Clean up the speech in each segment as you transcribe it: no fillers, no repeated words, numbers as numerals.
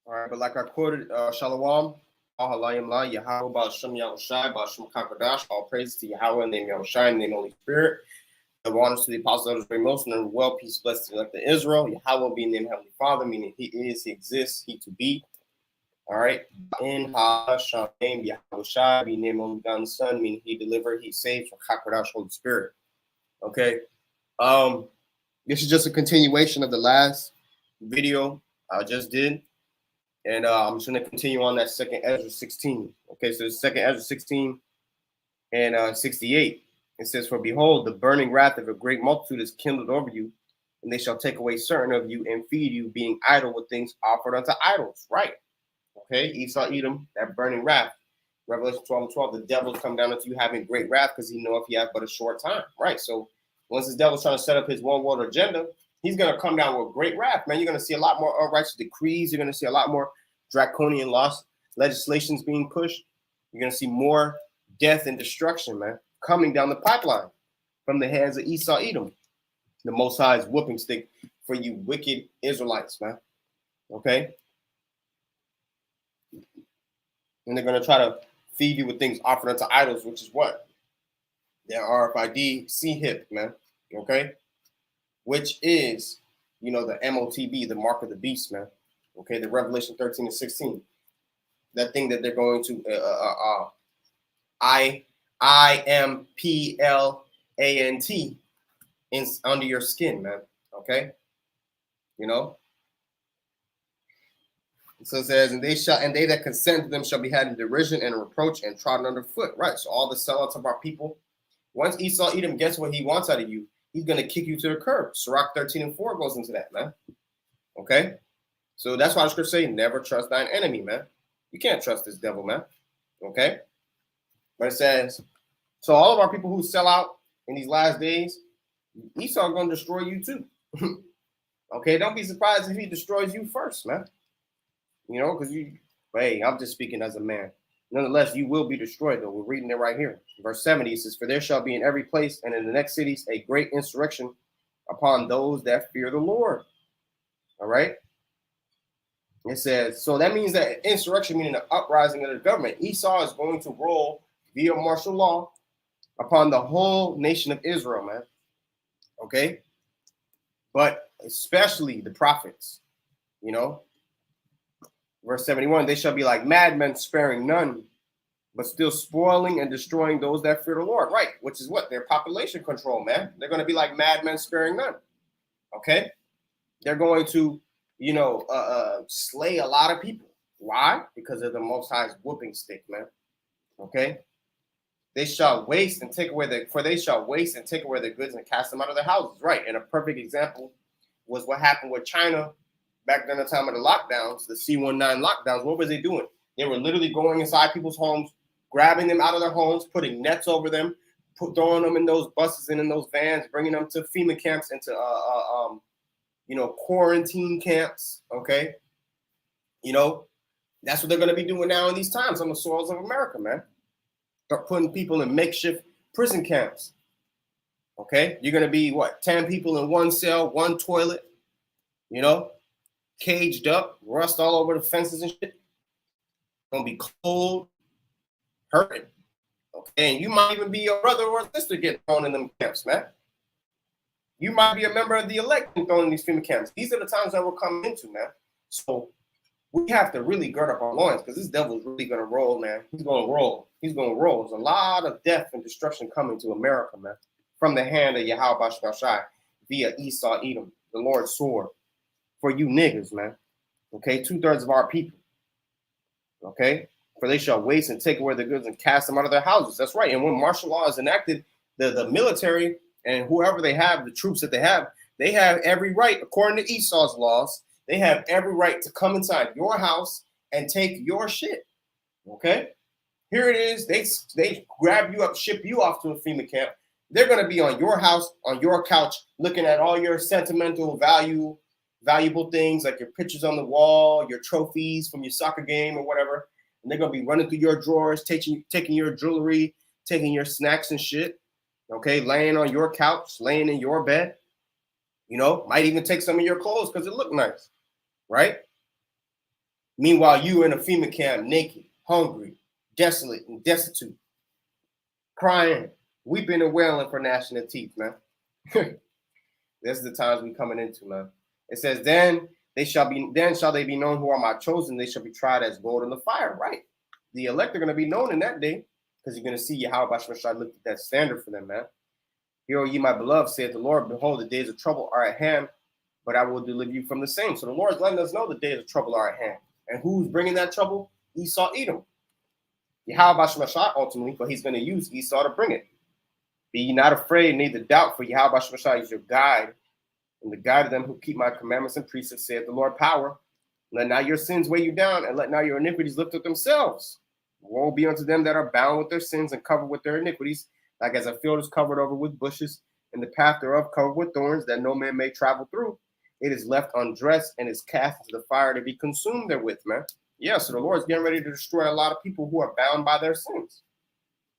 All right, but like I quoted, Shalom, Ahalayim La, Yahweh, Ba'ashem Yahushai, Ba'ashem Kakadash, all praise to Yahweh, name Yahushai, name Holy Spirit. The honors to the apostles of the very most, and well, peace, blessed to elect Israel. Yahweh being named Heavenly Father, meaning He is, He exists, He to be. All right. In Ha Shalem, Yahushai, be named Only God Son, meaning He delivered, He saved, from Kakadash, Holy Spirit. Okay. This is just a continuation of the last video I just did. And I'm just going to continue on that second Ezra 16. Okay, so the second Ezra 16 and 68. It says, for behold, the burning wrath of a great multitude is kindled over you, and they shall take away certain of you and feed you, being idle with things offered unto idols. Right. Okay, Esau, Edom, that burning wrath. Revelation 12:12, the devil's come down unto you having great wrath because he knoweth he hath but a short time. Right. So once this devil's trying to set up his one world agenda, he's going to come down with great wrath, man. You're going to see a lot more unrighteous decrees. You're going to see a lot more draconian laws, legislations being pushed. You're going to see more death and destruction, man, coming down the pipeline from the hands of Esau, Edom, the Most High's whooping stick for you wicked Israelites, man. Okay? And they're going to try to feed you with things offered unto idols, which is what? Their RFID C-HIP, man. Okay? Which is, the MOTB, the mark of the beast, man. Okay, the Revelation 13 and 16. That thing that they're going to IMPLANT in under your skin, man. Okay, So it says, and they that consent to them shall be had in derision and reproach and trodden underfoot. Right. So all the sellouts of our people, once Esau Edom gets what he wants out of you, he's gonna kick you to the curb. Sirach 13 and 4 goes into that, man. Okay. So that's why the scripture say, never trust thine enemy, man. You can't trust this devil, man. Okay? But it says, so all of our people who sell out in these last days, Esau going to destroy you too. Okay? Don't be surprised if he destroys you first, man. Because hey, I'm just speaking as a man. Nonetheless, you will be destroyed, though. We're reading it right here. Verse 70 says, for there shall be in every place and in the next cities a great insurrection upon those that fear the Lord. All right? It says, so that means that insurrection, meaning the uprising of the government, Esau is going to roll via martial law upon the whole nation of Israel, man. Okay? But especially the prophets, Verse 71, they shall be like madmen, sparing none, but still spoiling and destroying those that fear the Lord. Right, which is what? Their population control, man. They're going to be like madmen, sparing none. Okay? They're going to slay a lot of people. Why? Because of the Most High's whooping stick, man. Okay? They shall waste and take away their goods and cast them out of their houses. Right. And a perfect example was what happened with China back during the time of the lockdowns, the C-19 lockdowns. What was they doing? They were literally going inside people's homes, grabbing them out of their homes, putting nets over them, throwing them in those buses and in those vans, bringing them to FEMA camps and to quarantine camps, okay? That's what they're going to be doing now in these times on the soils of America, man. They're putting people in makeshift prison camps, okay? You're going to be, 10 people in one cell, one toilet, caged up, rust all over the fences and shit. Going to be cold, hurting, okay? And you might even be your brother or sister getting thrown in them camps, man. You might be a member of the elect and thrown in these FEMA camps. These are the times that we're coming into, man. So we have to really gird up our loins because this devil's really going to roll, man. He's going to roll. He's going to roll. There's a lot of death and destruction coming to America, man, from the hand of Yahweh Bashai via Esau Edom, the Lord's sword, for you niggas, man. Okay, 2/3 of our people. Okay, for they shall waste and take away their goods and cast them out of their houses. That's right. And when martial law is enacted, the military and whoever they have, the troops that they have every right, according to Esau's laws, they have every right to come inside your house and take your shit. Okay? Here it is. They grab you up, ship you off to a FEMA camp. They're going to be on your house, on your couch, looking at all your sentimental valuable things like your pictures on the wall, your trophies from your soccer game or whatever. And they're going to be running through your drawers, taking your jewelry, taking your snacks and shit. Okay, laying on your couch, laying in your bed, might even take some of your clothes because it look nice, right? Meanwhile, you are in a FEMA camp, naked, hungry, desolate, and destitute, crying, weeping and wailing for gnashing of teeth, man. This is the times we coming into, man. It says, then shall they be known who are my chosen, they shall be tried as gold in the fire. Right. The elect are going to be known in that day, because you're going to see Yahweh Shemashai looked at that standard for them, man. Hear, O ye my beloved, saith the Lord, behold, the days of trouble are at hand, but I will deliver you from the same. So the Lord's letting us know the days of trouble are at hand. And who's bringing that trouble? Esau, Edom. Yahweh Shemashai ultimately, but he's going to use Esau to bring it. Be ye not afraid, neither doubt, for Yahweh Shemashai is your guide, and the guide of them who keep my commandments and precepts, saith the Lord power. Let not your sins weigh you down, and let not your iniquities lift up themselves. Woe be unto them that are bound with their sins and covered with their iniquities, like as a field is covered over with bushes, and the path thereof covered with thorns, that no man may travel through. It is left undressed and is cast into the fire to be consumed therewith, man. Yeah, so the Lord's getting ready to destroy a lot of people who are bound by their sins.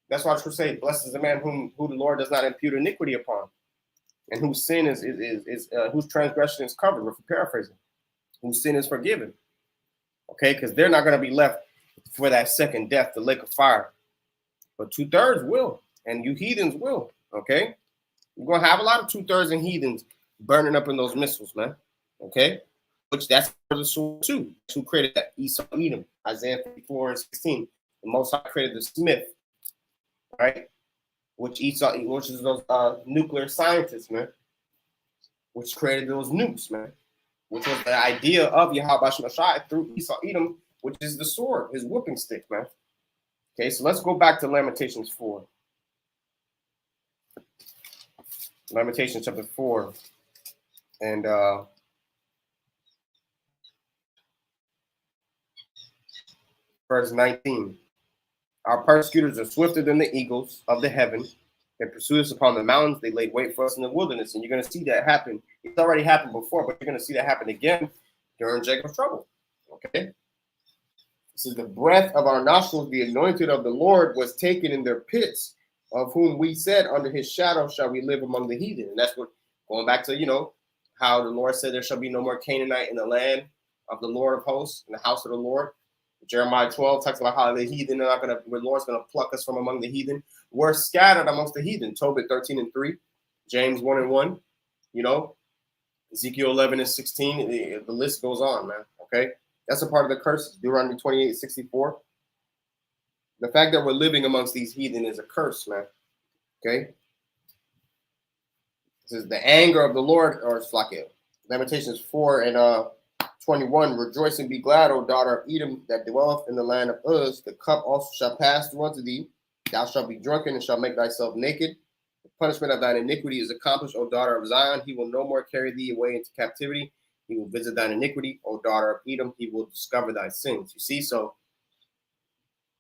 That's why I should say, blessed is the man who the Lord does not impute iniquity upon, and whose sin whose transgression is covered. We're paraphrasing, whose sin is forgiven. Okay, because they're not going to be left for that second death, the lake of fire. But 2/3 will, and you heathens will. Okay, you're gonna have a lot of 2/3 and heathens burning up in those missiles, man. Okay, which that's for the sword too. Who created that? Esau, Edom, Isaiah 54:16. The Most High created the smith, right? Which is those nuclear scientists, man. Which created those nukes, man. Which was the idea of Yahweh Shemashai through Esau, Edom, which is the sword, his whooping stick, man. Okay, so let's go back to Lamentations 4. Lamentations chapter 4. And verse 19. Our persecutors are swifter than the eagles of the heaven. They pursue us upon the mountains. They laid wait for us in the wilderness. And you're going to see that happen. It's already happened before, but you're going to see that happen again during Jacob's trouble. Okay? This is the breath of our nostrils. The anointed of the Lord was taken in their pits, of whom we said, under his shadow shall we live among the heathen. And that's what, going back to, how the Lord said there shall be no more Canaanite in the land of the Lord of hosts, in the house of the Lord. Jeremiah 12 talks about how the heathen are not going to, the Lord's going to pluck us from among the heathen. We're scattered amongst the heathen. Tobit 13:3, James 1:1, Ezekiel 11:16. The list goes on, man. Okay, that's a part of the curse. Deuteronomy 28:64. The fact that we're living amongst these heathen is a curse, man. Okay, this is the anger of the Lord, or it's like it. Lamentations 4:21. Rejoice and be glad, O daughter of Edom, that dwelleth in the land of Uz. The cup also shall pass through unto thee. Thou shalt be drunken and shalt make thyself naked. The punishment of thine iniquity is accomplished, O daughter of Zion. He will no more carry thee away into captivity. He will visit thine iniquity, O daughter of Edom. He will discover thy sins. You see, so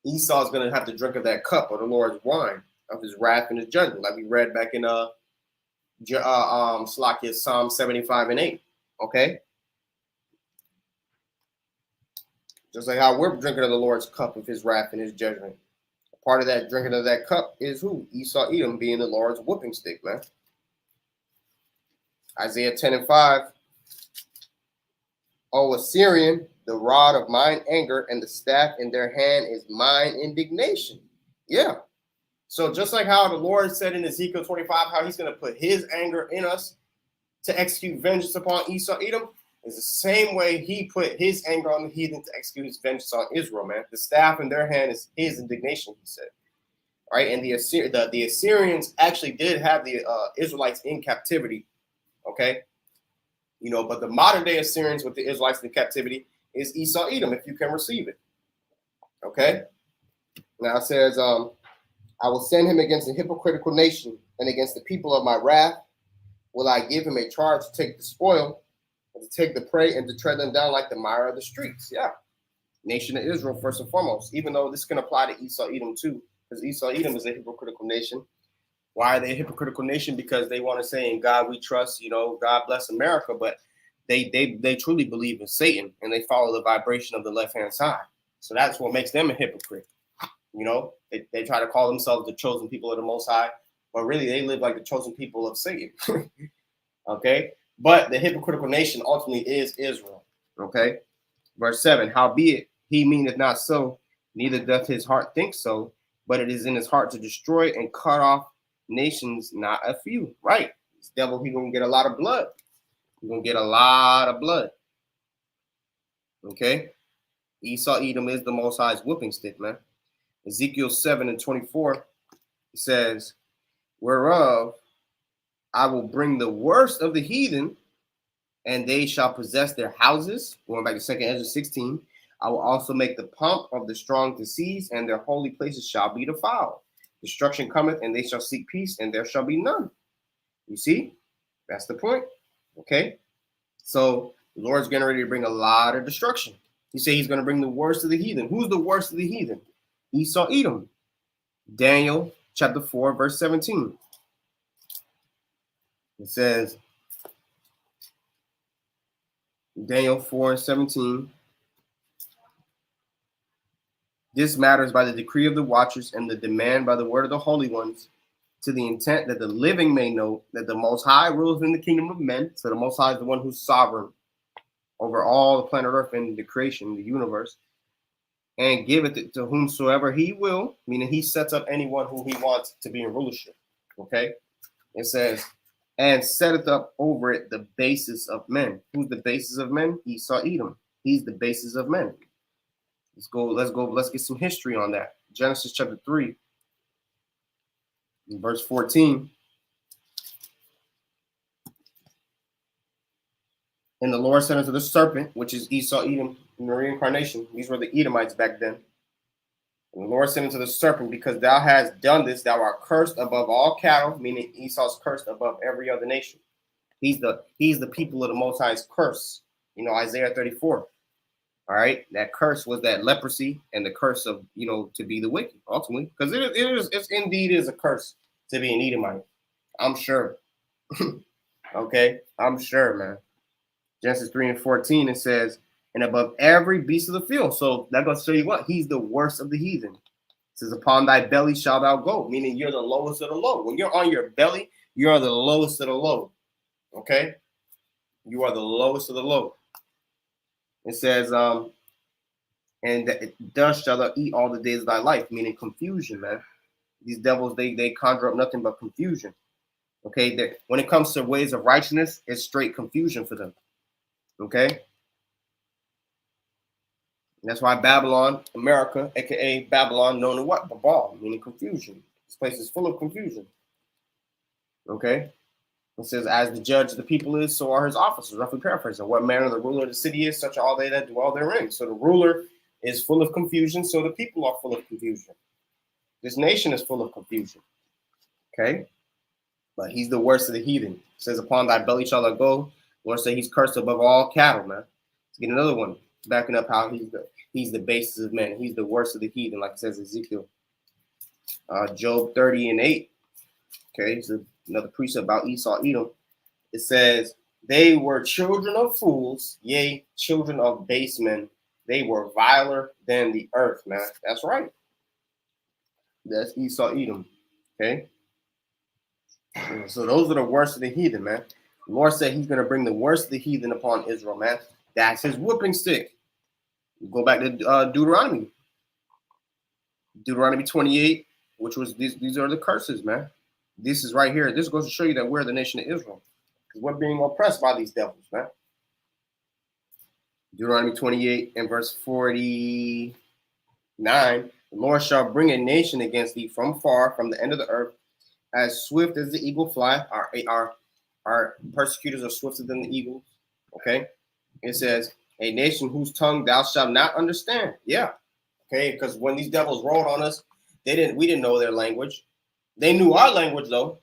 Esau is going to have to drink of that cup of the Lord's wine, of his wrath and his judgment, like we read back in Slakia, Psalm 75:8. Okay. Just like how we're drinking of the Lord's cup of his wrath and his judgment. A part of that drinking of that cup is who? Esau, Edom, being the Lord's whooping stick, man. Isaiah 10:5. O Assyrian, the rod of mine anger and the staff in their hand is mine indignation. Yeah. So just like how the Lord said in Ezekiel 25, how he's going to put his anger in us to execute vengeance upon Esau, Edom, is the same way he put his anger on the heathen to execute his vengeance on Israel, man. The staff in their hand is his indignation, he said. All right, and the Assyrians actually did have the Israelites in captivity, okay? But the modern day Assyrians with the Israelites in captivity is Esau, Edom, if you can receive it, okay? Now it says, I will send him against a hypocritical nation and against the people of my wrath. Will I give him a charge to take the spoil, and to take the prey and to tread them down like the mire of the streets. Yeah. Nation of Israel, first and foremost, even though this can apply to Esau, Edom too, because Esau, Edom is a hypocritical nation. Why are they a hypocritical nation? Because they want to say, in God we trust, God bless America, but they truly believe in Satan and they follow the vibration of the left-hand side. So that's what makes them a hypocrite. They try to call themselves the chosen people of the Most High, but really they live like the chosen people of Satan. Okay? But the hypocritical nation ultimately is Israel. Okay? Verse 7, howbeit he meaneth not so, neither doth his heart think so, but it is in his heart to destroy and cut off nations, not a few. Right. This devil, he gonna get a lot of blood. He's gonna get a lot of blood. Okay. Esau Edom is the Most High's whooping stick, man. Ezekiel 7:24 says, whereof I will bring the worst of the heathen, and they shall possess their houses. Going back to 2nd Ezra 16, I will also make the pomp of the strong to cease, and their holy places shall be defiled. Destruction cometh, and they shall seek peace, and there shall be none. You see? That's the point. Okay? So the Lord's getting ready to bring a lot of destruction. He said he's going to bring the worst of the heathen. Who's the worst of the heathen? Esau Edom. Daniel chapter 4, verse 17. It says, Daniel 4:17. This matters by the decree of the watchers and the demand by the word of the holy ones, to the intent that the living may know that the Most High rules in the kingdom of men. So the Most High is the one who's sovereign over all the planet Earth and the creation, the universe, and give it to whomsoever he will, meaning he sets up anyone who he wants to be in rulership. Okay? It says, and setteth up over it the basis of men. Who's the basis of men? Esau Edom. He's the basis of men. Let's get some history on that. Genesis chapter 3, verse 14. And the Lord said unto the serpent, which is Esau Edom in the reincarnation. These were the Edomites back then. And the Lord said unto the serpent, because thou hast done this, thou art cursed above all cattle, meaning Esau's cursed above every other nation. He's the people of the Most High's curse. You know, Isaiah 34. All right, that curse was that leprosy and the curse of, you know, to be the wicked ultimately, because it's indeed is a curse to be an Edomite. I'm sure. Okay, I'm sure, man. Genesis 3:14, it says, and above every beast of the field. So that goes to show you what? He's the worst of the heathen. It says, upon thy belly shalt thou go, meaning you're the lowest of the low. When you're on your belly, you are the lowest of the low. Okay? You are the lowest of the low. It says, and thus shalt thou eat all the days of thy life, meaning confusion, man. These devils, they conjure up nothing but confusion. Okay? When it comes to ways of righteousness, it's straight confusion for them. Okay? That's why Babylon, America, aka Babylon, known as what? Babal, meaning confusion. This place is full of confusion. Okay? It says, as the judge of the people is, so are his officers. Roughly paraphrasing. What manner the ruler of the city is, such are all they that dwell therein. So the ruler is full of confusion, so the people are full of confusion. This nation is full of confusion. Okay? But he's the worst of the heathen. It says, upon thy belly shall thou go. Lord said he's cursed above all cattle, man. Let's get another one, backing up how he's the basis of men. He's the worst of the heathen, like it says Ezekiel. Job 30:8. Okay, so another precept about Esau Edom. It says, they were children of fools, yea, children of base men. They were viler than the earth, man. That's right. That's Esau Edom. Okay. So those are the worst of the heathen, man. The Lord said he's going to bring the worst of the heathen upon Israel, man. That's his whooping stick. Go back to Deuteronomy. Deuteronomy 28, which was these are the curses, man. This is right here. This goes to show you that we're the nation of Israel. Because we're being oppressed by these devils, man. Deuteronomy 28 and verse 49. The Lord shall bring a nation against thee from far, from the end of the earth, as swift as the eagle fly. Our persecutors are swifter than the eagles. Okay. It says, a nation whose tongue thou shalt not understand. Yeah. Okay. Because when these devils rolled on us, we didn't know their language. They knew our language though.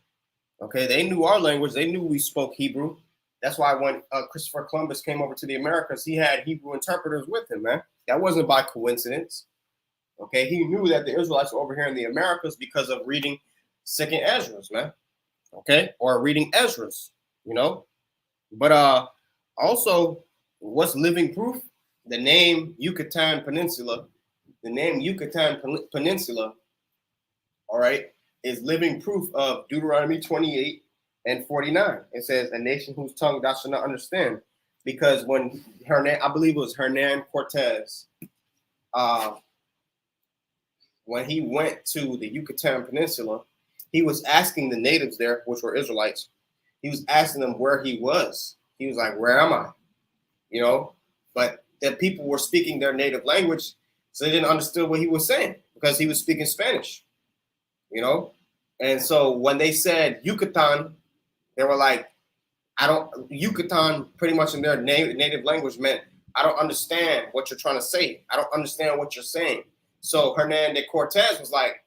Okay. They knew our language. They knew we spoke Hebrew. That's why when Christopher Columbus came over to the Americas, he had Hebrew interpreters with him, man. That wasn't by coincidence. Okay. He knew that the Israelites were over here in the Americas because of reading 2nd Ezra's, man. Okay. Or reading Ezra's, you know. But also, what's living proof? The name Yucatan Peninsula. The name Yucatan Peninsula, all right, is living proof of Deuteronomy 28 and 49. It says, a nation whose tongue thou shalt not understand. because when Hernan, I believe it was Hernan Cortez, when he went to the Yucatan Peninsula, he was asking the natives there, which were Israelites, he was asking them where he was. He was like, "Where am I?" You know, but the people were speaking their native language, so they didn't understand what he was saying because he was speaking Spanish. You know, and so when they said Yucatan, they were like, "I don't." Yucatan, pretty much in their native language, meant, "I don't understand what you're trying to say. I don't understand what you're saying." So Hernan de Cortez was like,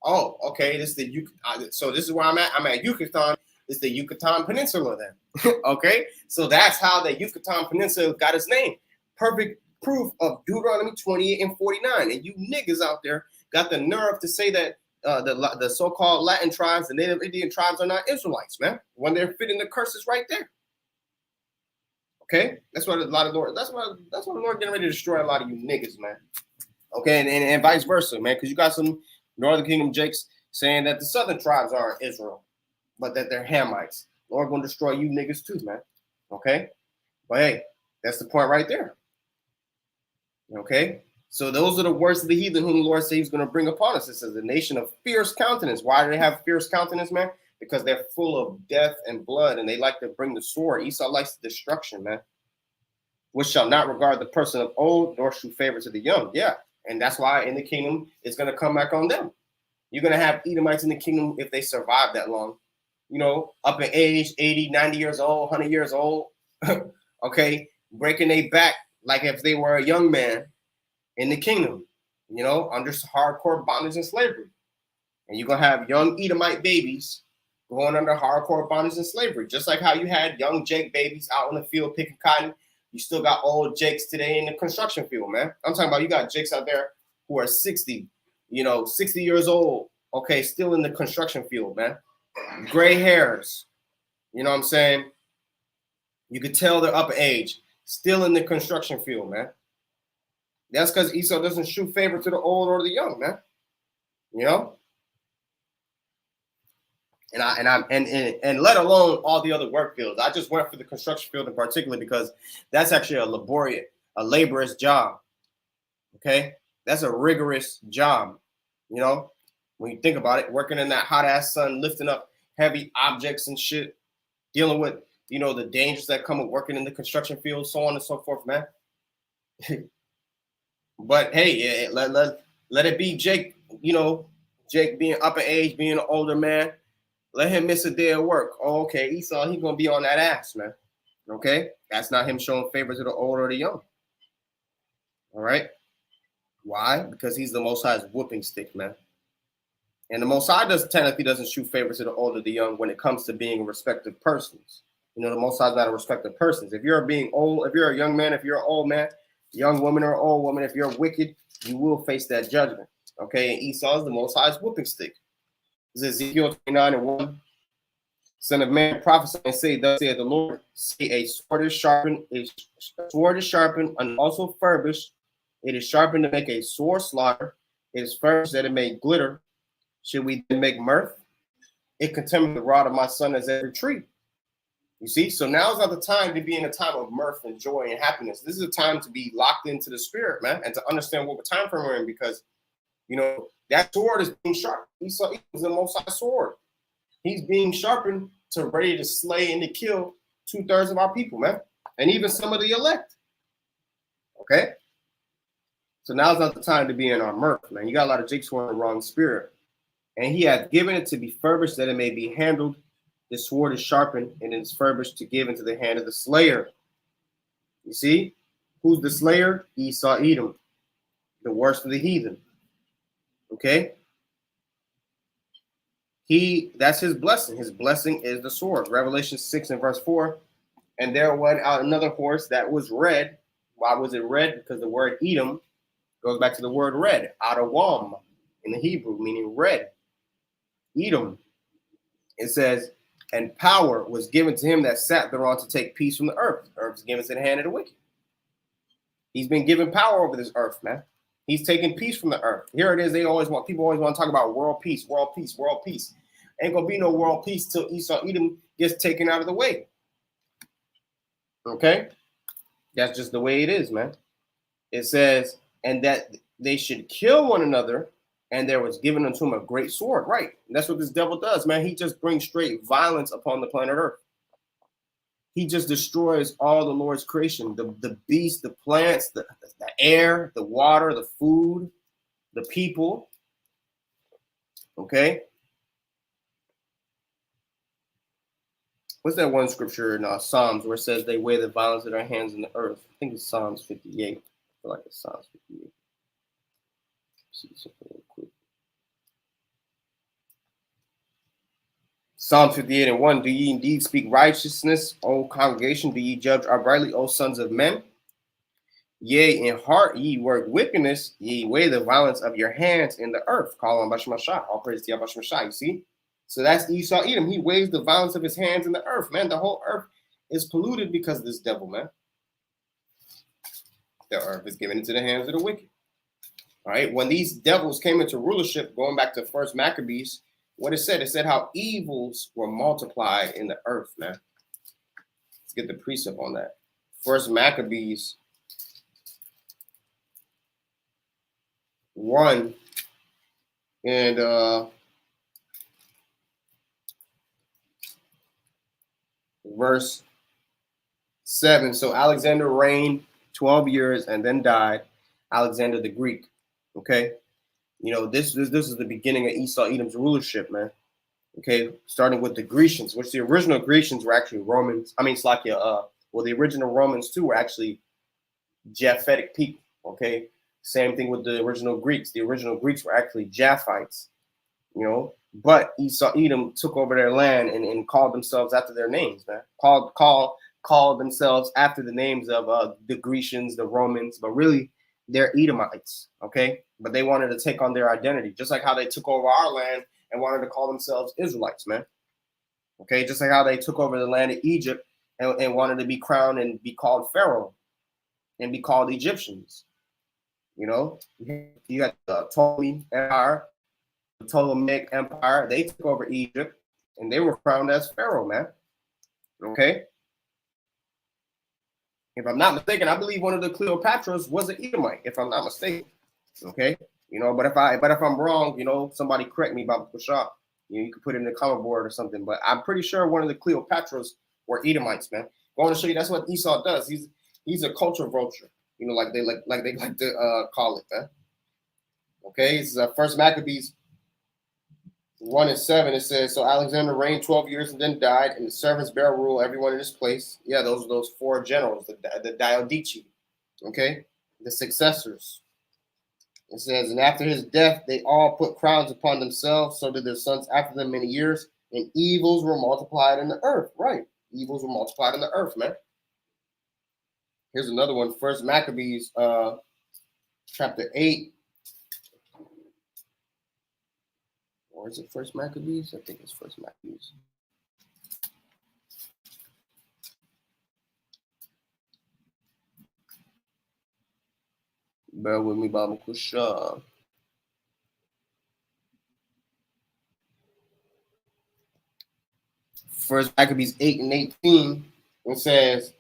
"Oh, okay, this is the Yucatan. So this is where I'm at. I'm at Yucatan. It's the Yucatan Peninsula then." Okay, so that's how the Yucatan Peninsula got its name. Perfect proof of Deuteronomy 28 and 49. And you niggas out there got the nerve to say that the so-called Latin tribes, the Native Indian tribes, are not Israelites, man, when they're fitting the curses right there. Okay, that's what a lot of Lord. That's why the Lord getting ready to destroy a lot of you niggas, man. Okay, and vice versa, man, because you got some Northern Kingdom Jakes saying that the Southern tribes aren't Israel, but that they're Hamites. Lord gonna destroy you niggas too, man. Okay, but hey, that's the point right there. Okay, so those are the worst of the heathen whom the Lord says He's gonna bring upon us. It says a nation of fierce countenance. Why do they have fierce countenance, man? Because they're full of death and blood, and they like to bring the sword. Esau likes destruction, man. Which shall not regard the person of old, nor shew favor to the young. Yeah, and that's why in the kingdom it's gonna come back on them. You're gonna have Edomites in the kingdom if they survive that long. You know, up in age, 80, 90 years old, 100 years old. Okay, breaking their back like if they were a young man in the kingdom, you know, under hardcore bondage and slavery. And you're going to have young Edomite babies going under hardcore bondage and slavery, just like how you had young Jake babies out in the field picking cotton. You still got old Jakes today in the construction field, man. I'm talking about you got Jakes out there who are 60, 60 years old, okay, still in the construction field, man. Gray hairs, you know what I'm saying? You could tell they're up in age, still in the construction field, man. That's because Esau doesn't show favor to the old or the young, man. You know? And let alone all the other work fields. I just went for the construction field in particular because that's actually a laborious job. Okay? That's a rigorous job. You know, when you think about it, working in that hot ass sun, lifting up heavy objects and shit, dealing with, the dangers that come with working in the construction field, so on and so forth, man. But hey, let it be Jake, Jake being up in age, being an older man. Let him miss a day of work. Oh, okay, Esau, he's gonna be on that ass, man. Okay, that's not him showing favor to the old or the young. All right, why? Because he's the Most High's whooping stick, man. And the Most High doesn't show favor to the old or the young when it comes to being respective persons. The Most High's not a respective persons. If you're being old, if you're a young man, if you're an old man, young woman or old woman, if you're wicked, you will face that judgment. Okay, and Esau is the Most High's whooping stick. This is Ezekiel 29:1. Son of man, prophesy and say, thus saith the Lord, see, a sword is sharpened, and also furbished. It is sharpened to make a sore slaughter. It is furbished that it may glitter. Should we then make mirth? It contemneth the rod of my son as every tree. You see, so now is not the time to be in a time of mirth and joy and happiness. This is a time to be locked into the spirit, man, and to understand what time frame we're in, because that sword is being sharpened. Esau is the Most High sword. He's being sharpened to ready to slay and to kill 2/3 of our people, man, and even some of the elect. Okay, so now's not the time to be in our mirth, man. You got a lot of Jakes who are in the wrong spirit, and he hath given it to be furbished that it may be handled. The sword is sharpened and it is furbished to give into the hand of the slayer. You see, who's the slayer? Esau, Edom, the worst of the heathen. Okay. That's his blessing. His blessing is the sword. Revelation 6 and verse 4. And there went out another horse that was red. Why was it red? Because the word Edom goes back to the word red, Adawam in the Hebrew, meaning red. Edom. It says, and power was given to him that sat thereon to take peace from the earth. The earth is given to the hand of the wicked. He's been given power over this earth, man. He's taking peace from the earth. Here it is. People always want to talk about world peace, world peace, world peace. Ain't gonna be no world peace till Esau Edom gets taken out of the way. Okay? That's just the way it is, man. It says, and that they should kill one another, and there was given unto him a great sword. Right. And that's what this devil does, man. He just brings straight violence upon the planet Earth. He just destroys all the Lord's creation, the beasts, the plants, the air, the water, the food, the people. Okay. What's that one scripture in Psalms where it says they weigh the violence of their hands in the earth? I think it's Psalms 58. I feel like it's Psalms 58. Let's see something real quick. Psalm 58 and 1. Do ye indeed speak righteousness, O congregation? Do ye judge uprightly, O sons of men? Yea, in heart ye work wickedness, ye weigh the violence of your hands in the earth. Call on Bashmashah. All praise to Yahweh. You see? So that's Esau Edom. He weighs the violence of his hands in the earth, man. The whole earth is polluted because of this devil, man. The earth is given into the hands of the wicked. All right. When these devils came into rulership, going back to First Maccabees, what it said how evils were multiplied in the earth, man. Let's get the precept on that. First Maccabees 1 and verse 7. So Alexander reigned 12 years and then died. Alexander the Greek. Okay. You know, this is the beginning of Esau Edom's rulership, man. Okay, starting with the Grecians, which the original Grecians were actually Romans. I mean, Slakia, the original Romans too were actually Japhetic people. Okay, same thing with the original Greeks. The original Greeks were actually Japhites, you know. But Esau Edom took over their land and called themselves after their names, man. Called themselves after the names of the Grecians, the Romans, but really they're Edomites. Okay, but they wanted to take on their identity, just like how they took over our land and wanted to call themselves Israelites, man. Okay, just like how they took over the land of Egypt and wanted to be crowned and be called Pharaoh and be called Egyptians. You know, you got the Ptolemy Empire, the Ptolemaic Empire. They took over Egypt and they were crowned as Pharaoh, man. Okay. If I'm not mistaken, I believe one of the Cleopatras was an Edomite, if I'm not mistaken. Okay. You know, but if I'm wrong, you know, somebody correct me about Bashar. You know, you could put it in the comment board or something. But I'm pretty sure one of the Cleopatras were Edomites, man. I want to show you that's what Esau does. He's a culture vulture. You know, like they like to call it, man. Okay, it's First Maccabees 1 and 7. It says, so Alexander reigned 12 years and then died, and the servants bare rule everyone in his place. Yeah, those four generals, the Diodici. Okay, the successors. It says, and after his death, they all put crowns upon themselves, so did their sons after them many years, and evils were multiplied in the earth. Right. Evils were multiplied in the earth, man. Here's another one. First Maccabees, chapter 8. Or is it First Maccabees? I think it's First Maccabees. Bear with me, Baba Kusha. First Maccabees 8 and 18, it says,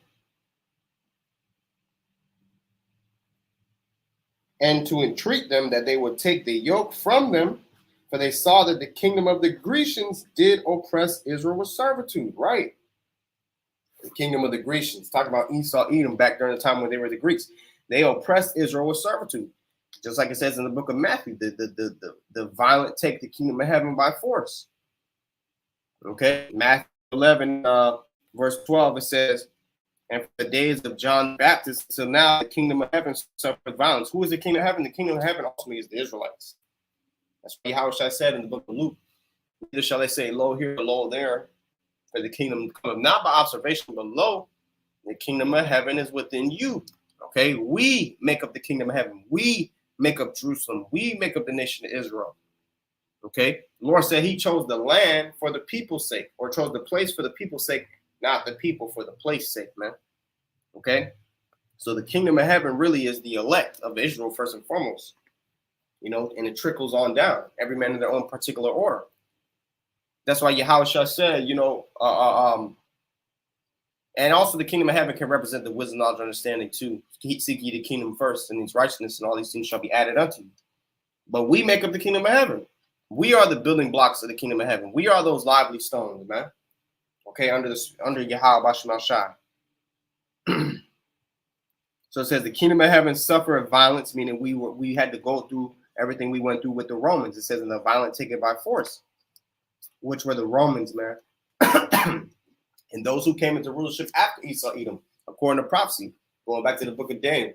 and to entreat them that they would take the yoke from them, for they saw that the kingdom of the Grecians did oppress Israel with servitude. Right. The kingdom of the Grecians, talking about Esau Edom back during the time when they were the Greeks. They oppressed Israel with servitude. Just like it says in the book of Matthew, the violent take the kingdom of heaven by force. Okay, Matthew 11, verse 12, it says, and for the days of John the Baptist till now, the kingdom of heaven suffered violence. Who is the kingdom of heaven? The kingdom of heaven ultimately is the Israelites. That's what Yahushua said in the book of Luke. Neither shall they say, lo here, lo there, for the kingdom cometh not by observation, but lo, the kingdom of heaven is within you. Okay, we make up the kingdom of heaven. We make up Jerusalem. We make up the nation of Israel. Okay, the Lord said he chose the land for the people's sake, or chose the place for the people's sake, not the people for the place sake, man. Okay, so the kingdom of heaven really is the elect of Israel first and foremost, you know, and it trickles on down, every man in their own particular order. That's why Yahushua said, you know, And also the kingdom of heaven can represent the wisdom, knowledge, understanding too. Seek ye the kingdom first, and its righteousness, and all these things shall be added unto you. But we make up the kingdom of heaven. We are the building blocks of the kingdom of heaven. We are those lively stones, man. Okay, under Yahweh Bashem Shai. So it says the kingdom of heaven suffered violence, meaning we had to go through everything we went through with the Romans. It says, and the violent take it by force, which were the Romans, man. And those who came into rulership after Esau, Edom, according to prophecy, going back to the book of Daniel,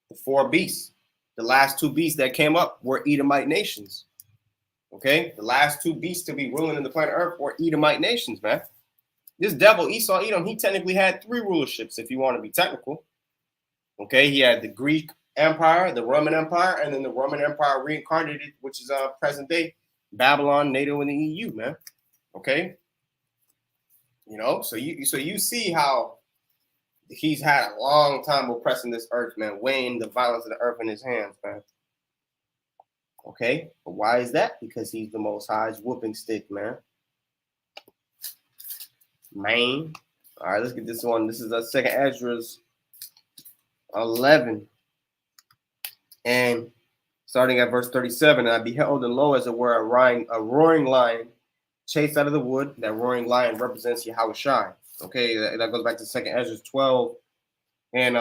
the 4 beasts, the last 2 beasts that came up were Edomite nations. Okay, the last 2 beasts to be ruling in the planet Earth were Edomite nations, man. This devil, Esau, Edom, he technically had 3 rulerships, if you want to be technical. Okay, he had the Greek Empire, the Roman Empire, and then the Roman Empire reincarnated, which is present day Babylon, NATO, and the EU, man. Okay, you know, so you see how he's had a long time oppressing this earth, man, weighing the violence of the earth in his hands, man. Okay, but why is that? Because he's the Most High's whooping stick, man. Man, all right, let's get this one. This is a 2nd Ezra's 11, and starting at verse 37. And I beheld, and lo, as it were, a roaring lion chased out of the wood. That roaring lion represents Yahweh Shai. Okay, that goes back to 2nd Ezra 12 and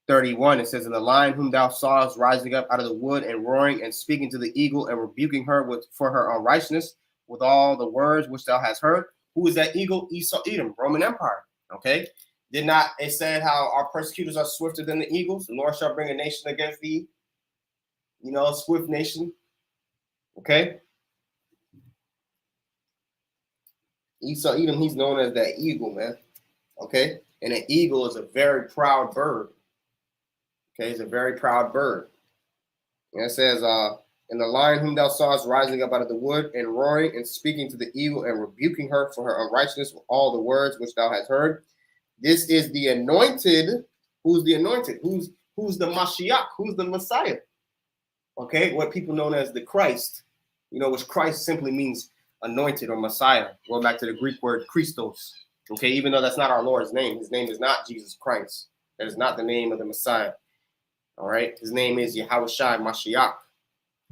31. It says, and the lion whom thou sawest rising up out of the wood and roaring and speaking to the eagle and rebuking her for her unrighteousness with all the words which thou hast heard. Who is that eagle? Esau, Edom, Roman Empire. Okay, did not it said how our persecutors are swifter than the eagles? The Lord shall bring a nation against thee. You know, a swift nation. Okay. Esau, Edom, he's known as that eagle, man. Okay, and an eagle is a very proud bird. Okay, it's a very proud bird. And it says, and the lion whom thou sawest rising up out of the wood and roaring and speaking to the eagle and rebuking her for her unrighteousness with all the words which thou hast heard. This is the anointed. Who's the anointed? Who's the Mashiach? Who's the Messiah? Okay, what people know as the Christ, you know, which Christ simply means anointed or Messiah. Going back to the Greek word Christos. Okay, even though that's not our Lord's name, his name is not Jesus Christ. That is not the name of the Messiah. All right, his name is Yahweh Shai Mashiach.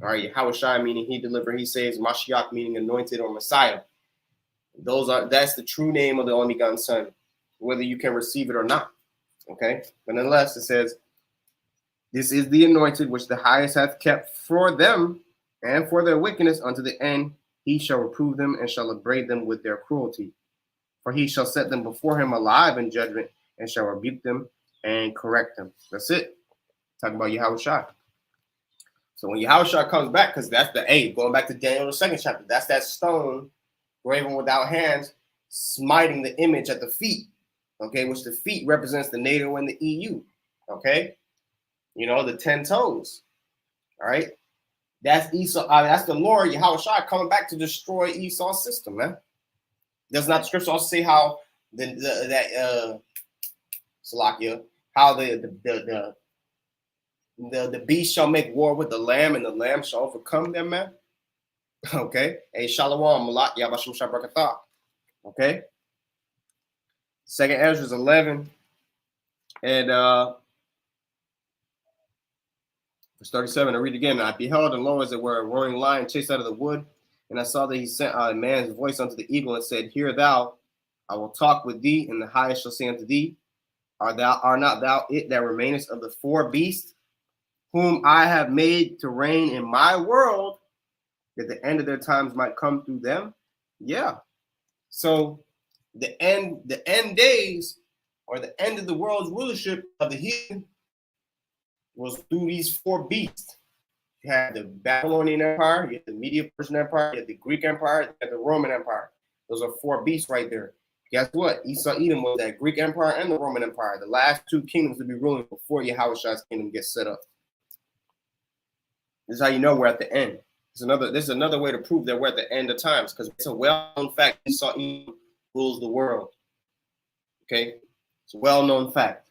All right, Yahweh Shai meaning he delivered, he saves, Mashiach meaning anointed or Messiah. That's the true name of the only begotten Son, whether you can receive it or not. Okay, but nonetheless, it says, this is the anointed which the highest hath kept for them and for their wickedness unto the end. He shall reprove them and shall upbraid them with their cruelty. For he shall set them before him alive in judgment and shall rebuke them and correct them. That's it. Talking about Yahweh Shai. So when Yahweh Shai comes back, because that's going back to Daniel, the 2nd chapter, that's that stone graven without hands, smiting the image at the feet. Okay, which the feet represents the NATO and the EU. Okay, you know, the 10 toes. All right, that's Esau. That's the Lord Yahweh Shai coming back to destroy Esau's system, man. Does not the scripture also say how Salakia, how the beast shall make war with the lamb, and the lamb shall overcome them, man? Okay, a Shalom Malak Yabashim Shabrakatah. Okay, 2nd Ezra 11 and verse 37. I read again. I beheld, and lo, as it were, a roaring lion chased out of the wood. And I saw that he sent a man's voice unto the eagle and said, hear thou, I will talk with thee, and the highest shall say unto thee, Are not thou it that remainest of the 4 beasts, whom I have made to reign in my world, that the end of their times might come through them? Yeah. So the end days, or the end of the world's rulership of the heathen, was through these 4 beasts. You had the Babylonian Empire, you had the Medo-Persian Empire, you had the Greek Empire, you had the Roman Empire. Those are 4 beasts right there. Guess what? Esau, Edom was that Greek Empire and the Roman Empire, the last 2 kingdoms to be ruling before Yahweh Shai's kingdom gets set up. This is how you know we're at the end. This is another way to prove that we're at the end of times, because it's a well-known fact Esau, Edom rules the world. Okay? It's a well-known fact.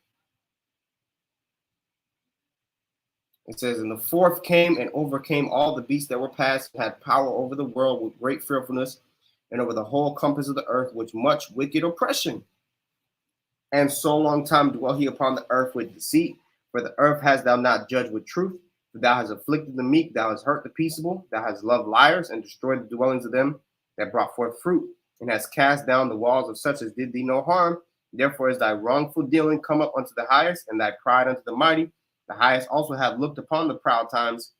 It says, and the 4th came and overcame all the beasts that were past, and had power over the world with great fearfulness, and over the whole compass of the earth with much wicked oppression. And so long time dwell he upon the earth with deceit. For the earth hast thou not judged with truth. For thou hast afflicted the meek, thou hast hurt the peaceable, thou hast loved liars, and destroyed the dwellings of them that brought forth fruit, and hast cast down the walls of such as did thee no harm. Therefore is thy wrongful dealing come up unto the highest, and thy pride unto the mighty. The highest also have looked upon the proud times.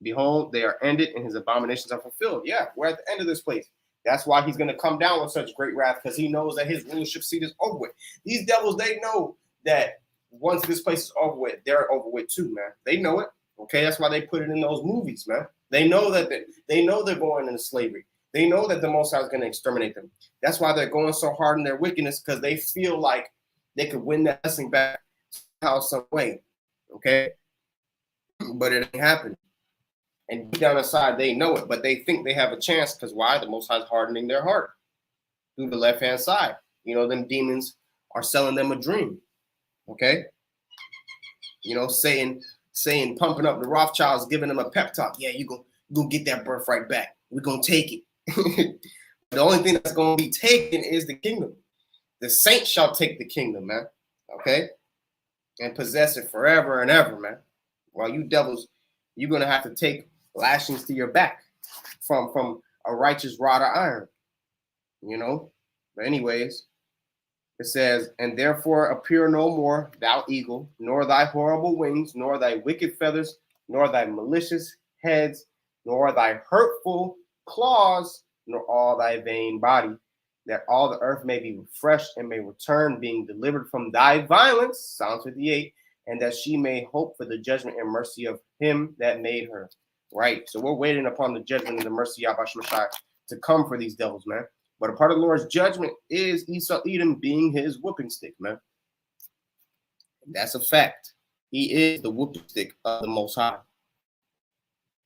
Behold, they are ended, and his abominations are fulfilled. Yeah, we're at the end of this place. That's why he's going to come down with such great wrath, because he knows that his rulership seat is over with. These devils, they know that once this place is over with, they're over with too, man. They know it. Okay, that's why they put it in those movies, man. They know that they know they're going into slavery. They know that the Most High is going to exterminate them. That's why they're going so hard in their wickedness, because they feel like they could win that blessing back somehow, some way. Okay, but it ain't happening. And deep down inside, they know it, but they think they have a chance because why? The Most High is hardening their heart through the left-hand side. You know, them demons are selling them a dream. Okay, you know, saying pumping up the Rothschilds, giving them a pep talk. Yeah, you go get that birthright back. We're gonna take it. The only thing that's gonna be taken is the kingdom. The saints shall take the kingdom, man. Okay, and possess it forever and ever, man. While you devils, you're gonna have to take lashings to your back from a righteous rod of iron, you know. But anyways, it says, and therefore appear no more, thou eagle, nor thy horrible wings, nor thy wicked feathers, nor thy malicious heads, nor thy hurtful claws, nor all thy vain body, that all the earth may be refreshed and may return, being delivered from thy violence, Psalm 58, and that she may hope for the judgment and mercy of him that made her. Right. So we're waiting upon the judgment and the mercy of Yahweh Shemashai to come for these devils, man. But a part of the Lord's judgment is Esau Edom being his whooping stick, man. And that's a fact. He is the whooping stick of the Most High.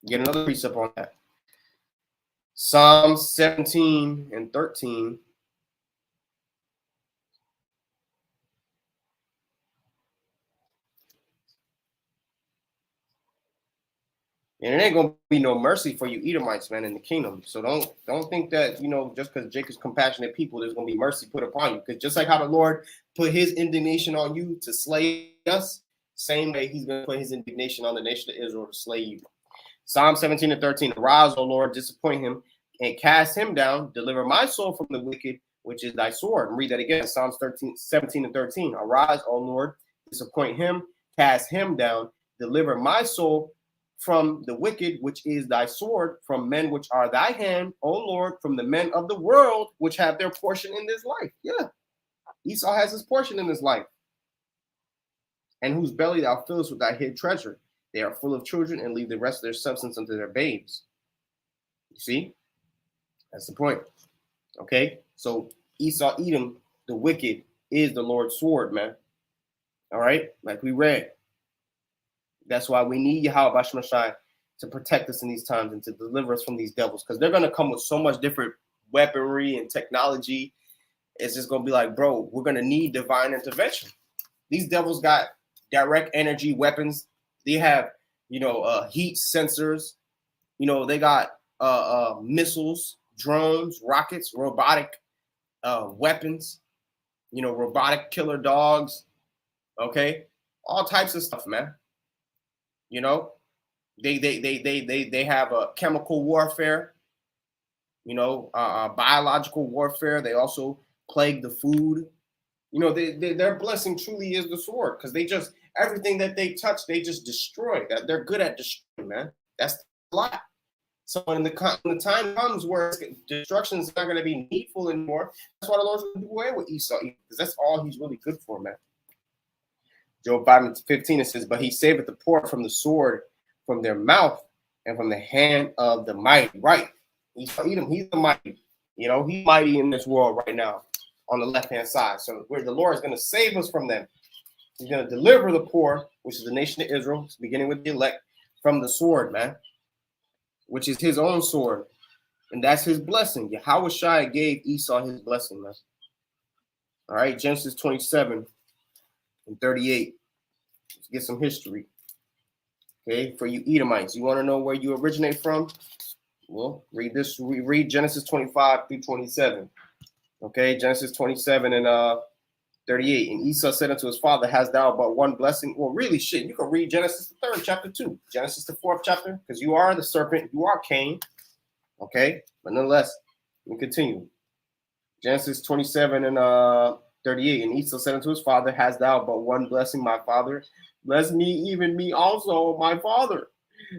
Get another precept on that. Psalms 17 and 13. And it ain't gonna be no mercy for you Edomites, man, in the kingdom. So don't think that, you know, just because Jacob's compassionate people, there's gonna be mercy put upon you. Because just like how the Lord put his indignation on you to slay us, same way he's gonna put his indignation on the nation of Israel to slay you. Psalm 17 and 13. Arise, O Lord, disappoint him and cast him down. Deliver my soul from the wicked, which is thy sword. And read that again. Psalms 17 and 13. Arise, O Lord, disappoint him, cast him down. Deliver my soul from the wicked, which is thy sword, from men which are thy hand, O Lord, from the men of the world, which have their portion in this life. Yeah, Esau has his portion in this life. And whose belly thou fillest with thy hid treasure. They are full of children and leave the rest of their substance unto their babes. You see? That's the point. Okay? So Esau Edom, the wicked, is the Lord's sword, man. All right? Like we read. That's why we need Yahweh Shemashai to protect us in these times and to deliver us from these devils, because they're going to come with so much different weaponry and technology. It's just going to be like, bro, we're going to need divine intervention. These devils got direct energy weapons. They have, you know, heat sensors. You know, they got missiles, drones, rockets, robotic weapons. You know, robotic killer dogs. Okay, all types of stuff, man. You know, they have a chemical warfare. You know, biological warfare. They also plague the food. You know, their blessing truly is the sword, because they just, everything that they touch, they just destroy. That they're good at destroying, man. That's a lot. So when the time comes where destruction is not going to be needful anymore, that's why the Lord's going to do away with Esau, because that's all he's really good for, man. Job 5:15, it says, but he saveth the poor from the sword, from their mouth, and from the hand of the mighty. Right. Esau Edom, he's the mighty. You know, he's mighty in this world right now on the left-hand side. So where the Lord is going to save us from them. He's going to deliver the poor, which is the nation of Israel, beginning with the elect, from the sword, man, which is his own sword. And that's his blessing. Yahweh Shai gave Esau his blessing, man. All right, Genesis 27 and 38. Let's get some history. Okay, for you Edomites, you want to know where you originate from? Well, read this. We read Genesis 25 through 27. Okay, Genesis 27 and 38. And Esau said unto his father, hast thou but one blessing? Well, really, shit, you can read Genesis the 3rd chapter 2, Genesis the 4th chapter, because you are the serpent, you are Cain. Okay, but nonetheless, we continue. Genesis 27 and 38. And Esau said unto his father, hast thou but one blessing, my father? Bless me, even me also, my father.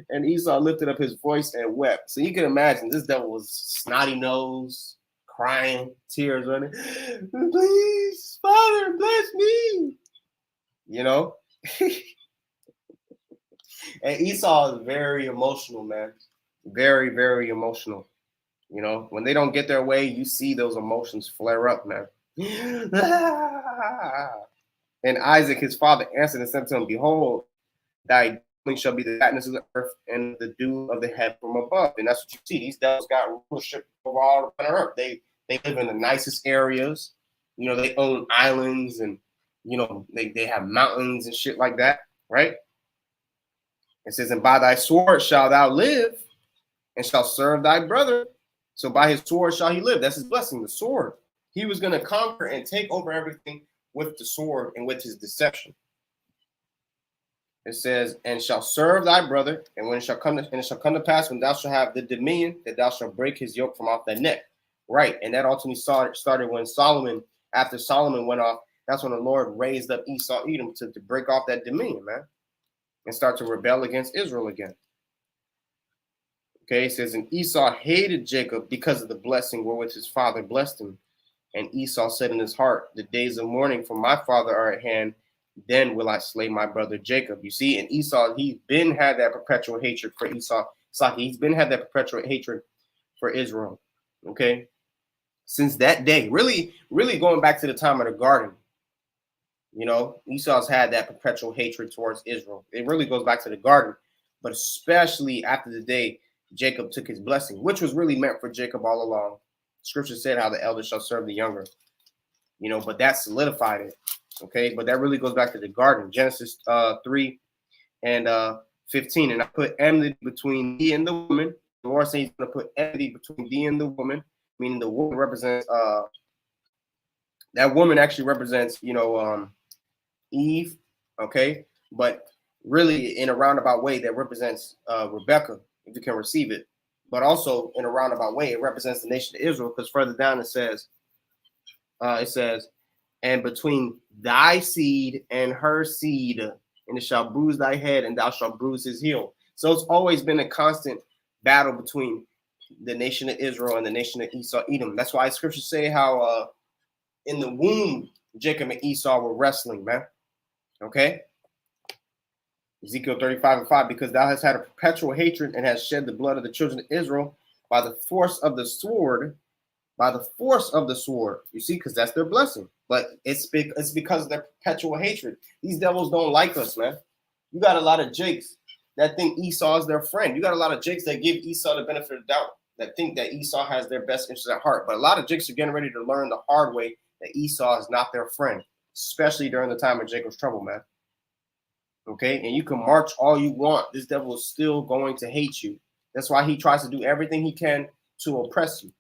And Esau lifted up his voice and wept. So you can imagine this devil was snotty nose, crying, tears running. Please, Father, bless me. You know? And Esau is very emotional, man. Very, very emotional. You know, when they don't get their way, you see those emotions flare up, man. And Isaac, his father, answered and said to him, behold, thy dwelling shall be the fatness of the earth and the dew of the heaven from above. And that's what you see. These devils got rulership over all the planet Earth. They live in the nicest areas. You know, they own islands and, you know, they have mountains and shit like that, right? It says, and by thy sword shalt thou live and shalt serve thy brother. So by his sword shall he live. That's his blessing, the sword. He was going to conquer and take over everything with the sword and with his deception. It says, and shall serve thy brother, and when it shall come to pass when thou shalt have the dominion, that thou shalt break his yoke from off thy neck. Right. And that ultimately started when Solomon, after Solomon went off, that's when the Lord raised up Esau, Edom to break off that dominion, man, and start to rebel against Israel again. Okay, it says, and Esau hated Jacob because of the blessing wherewith his father blessed him. And Esau said in his heart, the days of mourning for my father are at hand, then will I slay my brother Jacob. You see, and Esau, he's been had that perpetual hatred for Esau. It's like he's been had that perpetual hatred for Israel. Okay, since that day, really going back to the time of the garden. You know, Esau's had that perpetual hatred towards Israel. It really goes back to the garden, but especially after the day Jacob took his blessing, which was really meant for Jacob all along. Scripture said how the elder shall serve the younger. You know, but that solidified it. Okay, but that really goes back to the garden, Genesis 3 and 15. And I put enmity between thee and the woman. The Lord says he's going to put enmity between thee and the woman, meaning the woman represents, that woman actually represents, you know, Eve, okay? But really in a roundabout way that represents Rebecca, if you can receive it. But also in a roundabout way, it represents the nation of Israel, because further down it says, and between thy seed and her seed, and it shall bruise thy head, and thou shalt bruise his heel. So it's always been a constant battle between the nation of Israel and the nation of Esau, Edom. That's why scriptures say how in the womb, Jacob and Esau were wrestling, man. Okay? Ezekiel 35:5, because thou hast had a perpetual hatred and hast shed the blood of the children of Israel by the force of the sword, You see, because that's their blessing. But it's because of their perpetual hatred. These devils don't like us, man. You got a lot of jakes that think Esau is their friend. You got a lot of jakes that give Esau the benefit of the doubt, that think that Esau has their best interests at heart. But a lot of jakes are getting ready to learn the hard way that Esau is not their friend, especially during the time of Jacob's trouble, man. Okay, and you can march all you want. This devil is still going to hate you. That's why he tries to do everything he can to oppress you.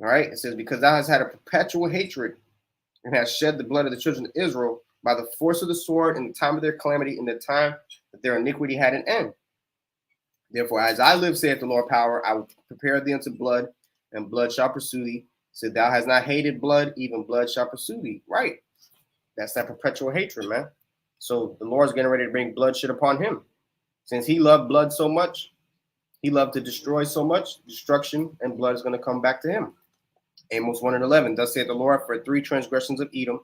All right, it says, because thou hast had a perpetual hatred and hast shed the blood of the children of Israel by the force of the sword in the time of their calamity, in the time that their iniquity had an end. Therefore, as I live, saith the Lord power, I will prepare thee unto blood, and blood shall pursue thee. So thou hast not hated blood, even blood shall pursue thee. Right. That's that perpetual hatred, man. So the Lord's getting ready to bring bloodshed upon him. Since he loved blood so much, he loved to destroy so much, destruction and blood is going to come back to him. Amos 1:11, thus saith the Lord, for 3 transgressions of Edom,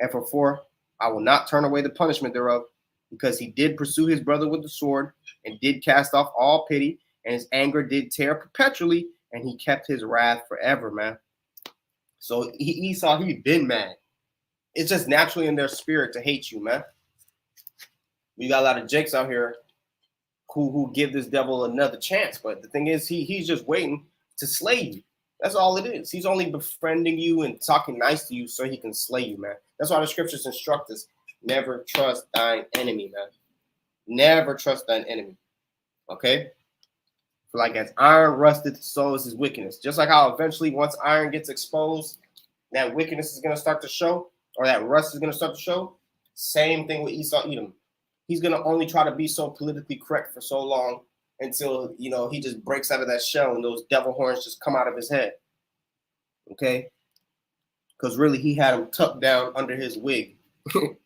and for 4, I will not turn away the punishment thereof, because he did pursue his brother with the sword, and did cast off all pity, and his anger did tear perpetually, and he kept his wrath forever, man. So Esau, he'd been mad. It's just naturally in their spirit to hate you, man. We got a lot of jakes out here who give this devil another chance. But the thing is, he's just waiting to slay you. That's all it is. He's only befriending you and talking nice to you so he can slay you, man. That's why the scriptures instruct us, never trust thine enemy, man. Never trust thine enemy. Okay? For like as iron rusted, so is his wickedness. Just like how eventually once iron gets exposed, that wickedness is going to start to show. or that rust is going to start to show. Same thing with Esau Edom. He's going to only try to be so politically correct for so long until, he just breaks out of that shell and those devil horns just come out of his head. Okay? Because really, he had him tucked down under his wig. And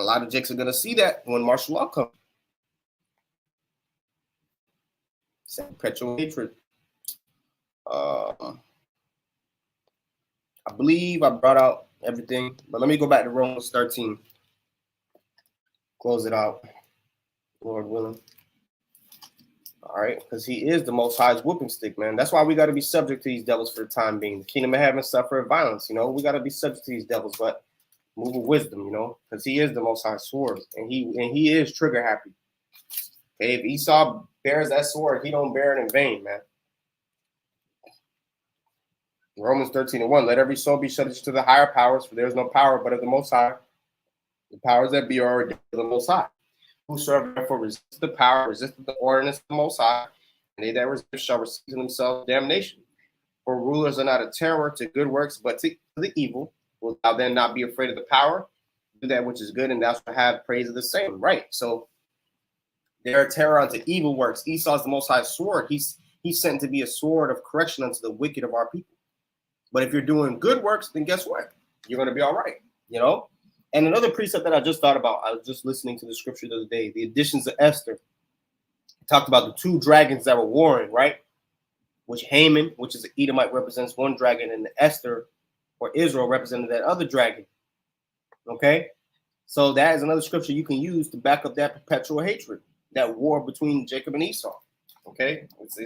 a lot of jakes are going to see that when martial law comes. Perpetual hatred. I believe I brought out everything, but let me go back to Romans 13. Close it out, Lord willing. All right, because he is the Most High's whooping stick, man. That's why we got to be subject to these devils for the time being. The kingdom of heaven suffer violence, we got to be subject to these devils, but move with wisdom, because he is the Most High sword, and he is trigger happy. Okay, if Esau bears that sword, he don't bear it in vain, man. Romans 13:1, let every soul be subject to the higher powers, for there is no power but of the Most High. The powers that be are ordained of the Most High. Whosoever therefore resists the power, resisteth the ordinance of the Most High, and they that resist shall receive to themselves damnation. For rulers are not a terror to good works, but to the evil. Wilt thou then not be afraid of the power? Do that which is good, and thou shalt have praise of the same. Right. So they're a terror unto evil works. Esau is the Most High sword. He's sent to be a sword of correction unto the wicked of our people. But if you're doing good works, then guess what? You're going to be all right, And another precept that I just thought about, I was just listening to the scripture the other day, the editions of Esther. It talked about the two dragons that were warring, right? Which Haman, which is an Edomite, represents one dragon, and Esther, or Israel, represented that other dragon. Okay? So that is another scripture you can use to back up that perpetual hatred, that war between Jacob and Esau. Okay? Those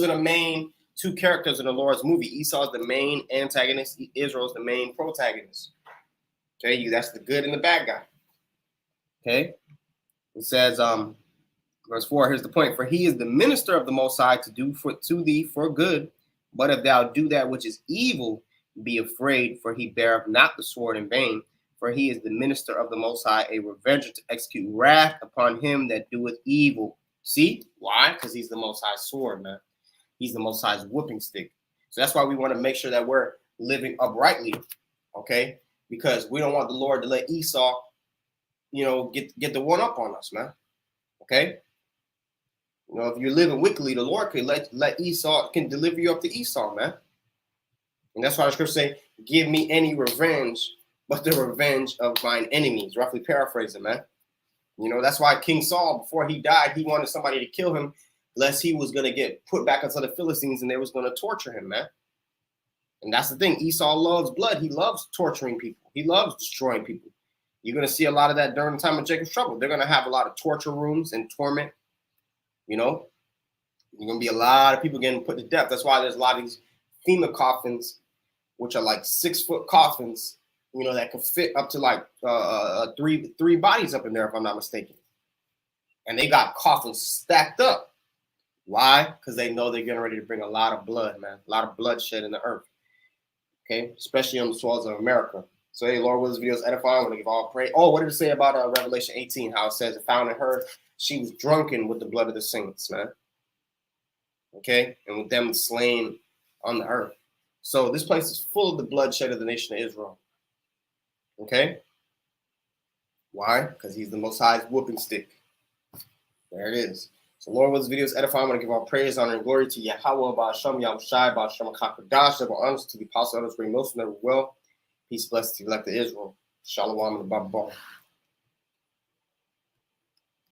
are the main two characters in the Lord's movie. Esau is the main antagonist. Israel is the main protagonist. Okay, that's the good and the bad guy. Okay, it says, verse 4. Here's the point: for he is the minister of the Most High to do to thee for good. But if thou do that which is evil, be afraid, for he beareth not the sword in vain. For he is the minister of the Most High, a revenger to execute wrath upon him that doeth evil. See why? Because he's the Most High sword, man. He's the Most High's whooping stick. So that's why we want to make sure that we're living uprightly, okay? Because we don't want the Lord to let Esau, get the one up on us, man. Okay? If you're living wickedly, the Lord can let Esau, can deliver you up to Esau, man. And that's why the scripture say, give me any revenge, but the revenge of mine enemies. Roughly paraphrasing, man. That's why King Saul, before he died, he wanted somebody to kill him, lest he was going to get put back into the Philistines and they was going to torture him, man. And that's the thing. Esau loves blood. He loves torturing people. He loves destroying people. You're going to see a lot of that during the time of Jacob's trouble. They're going to have a lot of torture rooms and torment. You're going to be a lot of people getting put to death. That's why there's a lot of these FEMA coffins, which are like 6-foot coffins, that can fit up to like three bodies up in there, if I'm not mistaken. And they got coffins stacked up. Why? Because they know they're getting ready to bring a lot of blood, man. A lot of bloodshed in the earth. Okay? Especially on the soils of America. So, hey, Lord, will this video is edifying? I want to give all praise. Oh, what did it say about Revelation 18? How it says it found in her, she was drunken with the blood of the saints, man. Okay? And with them slain on the earth. So this place is full of the bloodshed of the nation of Israel. Okay? Why? Because he's the Most High's whooping stick. There it is. So, Lord, with this video is edifying, I want to give all praise, honor, and glory to Yahweh, Ba'ashem, Yahushai, Ba'ashem, Kakadash, double honors to the apostle, others bring most, never will. Peace, blessed to the elect of Israel. Shalom and Baba.